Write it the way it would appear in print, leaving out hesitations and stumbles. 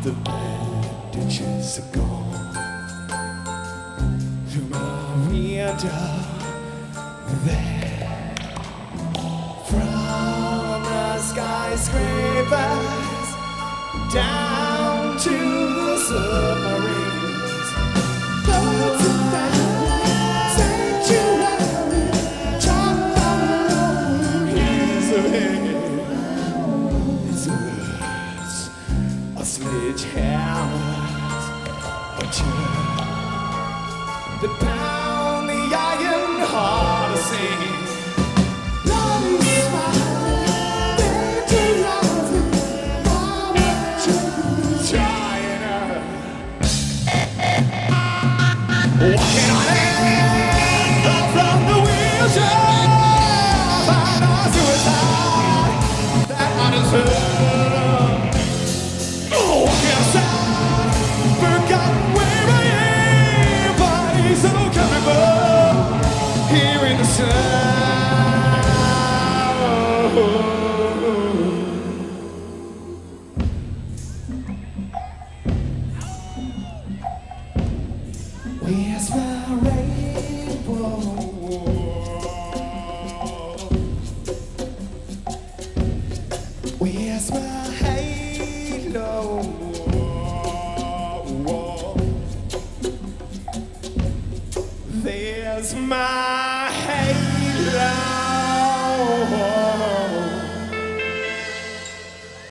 The bandages are gone. Through my window there, from the skyscrapers down to the submarines, floats a sanctuary, top of hills of hanging. These words are sledgehammers, but the pound the iron heart of singing. Love is smiling, dangerous, mama trying her. Walking on air from the wheels of our suicide that I deserve. Walking outside, forgotten where I am, body's so comfortable here in the sun. Where's my rainbow? Where's my halo? There's my